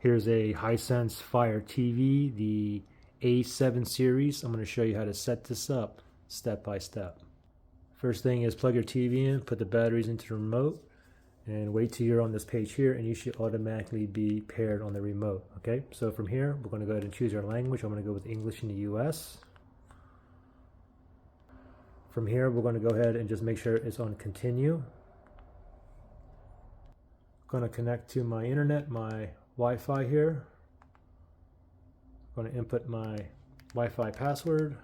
Here's a Hisense Fire TV, the A7 series. I'm going to show you how to set this up step by step. First thing is plug your TV in, put the batteries into the remote, and wait till you're on this page here, and you should automatically be paired on the remote. Okay, so from here, we're going to go ahead and choose our language. I'm going to go with English in the US. From here, we're going to go ahead and just make sure it's on continue. I'm going to connect to my internet, my Wi-Fi here. I'm going to input my Wi-Fi password.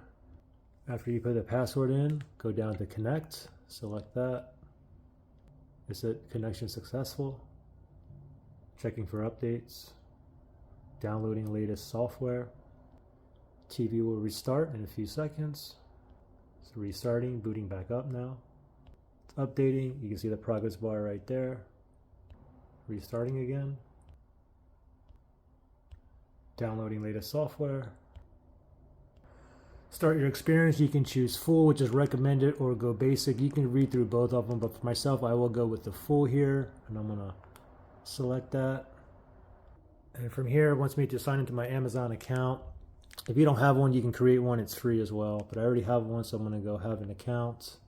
After you put the password in, go down to connect, select that. It said connection successful. Checking for updates. Downloading latest software. TV will restart in a few seconds. It's restarting, booting back up now. It's updating. You can see the progress bar right there. Restarting again. Downloading latest software. Start your experience. You can choose full, which is recommended, or go basic. You can read through both of them, but for myself, I will go with the full here, and I'm gonna select that. And from here, it wants me to sign into my Amazon account. If you don't have one, you can create one. It's free as well, but I already have one, so I'm gonna go have an account.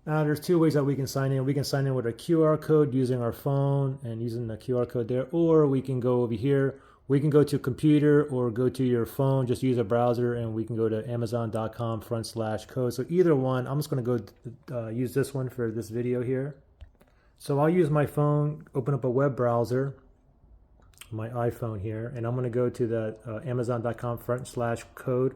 Now, there's two ways that we can sign in. We can sign in with a QR code using our phone and using the QR code there, or we can go over here. We can go to computer or go to your phone, just use a browser, and we can go to amazon.com/code. So either one, I'm just going to go use this one for this video here. So I'll use my phone, open up a web browser, my iPhone here, and I'm going to go to the amazon.com/code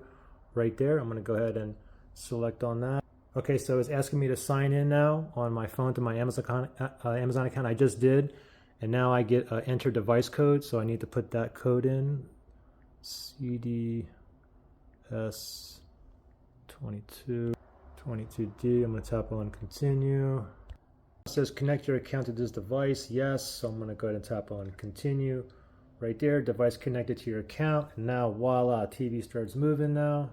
right there. I'm going to go ahead and select on that. Okay, so it's asking me to sign in now on my phone to my Amazon account. I just did. And now I get enter device code, so I need to put that code in. CDS22D. I'm going to tap on continue. It says connect your account to this device. Yes, so I'm going to go ahead and tap on continue. Right there, device connected to your account. And now voila, TV starts moving now.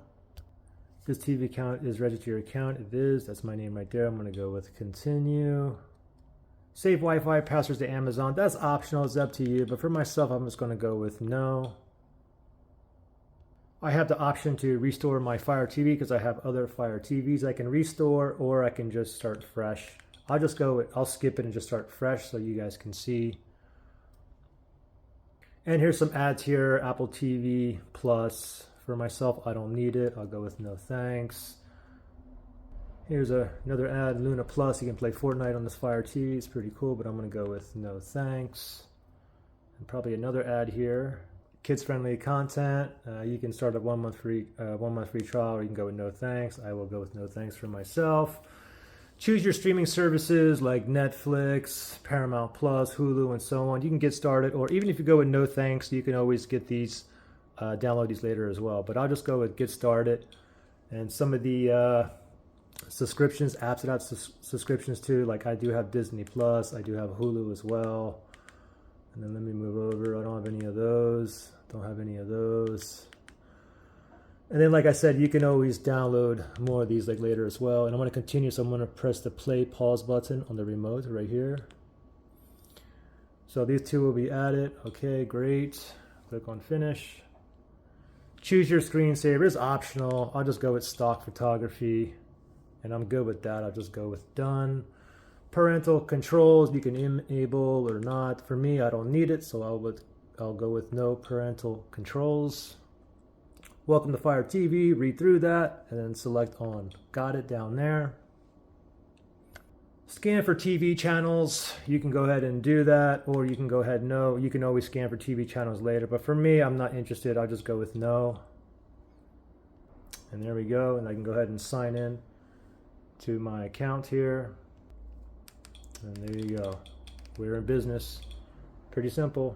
This TV account is registered to your account. It is. That's my name right there. I'm going to go with continue. Save Wi-Fi passwords to Amazon. That's optional. It's up to you. But for myself, I'm just going to go with no. I have the option to restore my Fire TV because I have other Fire TVs I can restore, or I can just start fresh. I'll just go with, I'll skip it and just start fresh so you guys can see. And here's some ads here. Apple TV Plus. For myself, I don't need it. I'll go with no thanks. Here's another ad, Luna Plus. You can play Fortnite on this Fire TV. It's pretty cool, but I'm going to go with no thanks. And probably another ad here, kids-friendly content. You can start a 1 month free trial, or you can go with no thanks. I will go with no thanks for myself. Choose your streaming services like Netflix, Paramount Plus, Hulu, and so on. You can get started, or even if you go with no thanks, you can always get these, download these later as well. But I'll just go with get started. And some of the subscriptions, apps that have subscriptions to, like I do have Disney Plus, I do have Hulu as well. And then let me move over. I don't have any of those. Don't have any of those. And then, like I said, you can always download more of these like later as well. And I'm going to continue, so I'm going to press the play pause button on the remote right here. So these two will be added. Okay, great. Click on finish. Choose your screensaver. It's optional. I'll just go with stock photography. And I'm good with that. I'll just go with done. Parental controls, you can enable or not. For me, I don't need it, so I'll go with no parental controls. Welcome to Fire TV. Read through that and then select on. Got it down there. Scan for TV channels. You can go ahead and do that, or you can go ahead no. You can always scan for TV channels later, but for me, I'm not interested. I'll just go with no. And there we go. And I can go ahead and sign in to my account here, and there you go. We're in business. Pretty simple.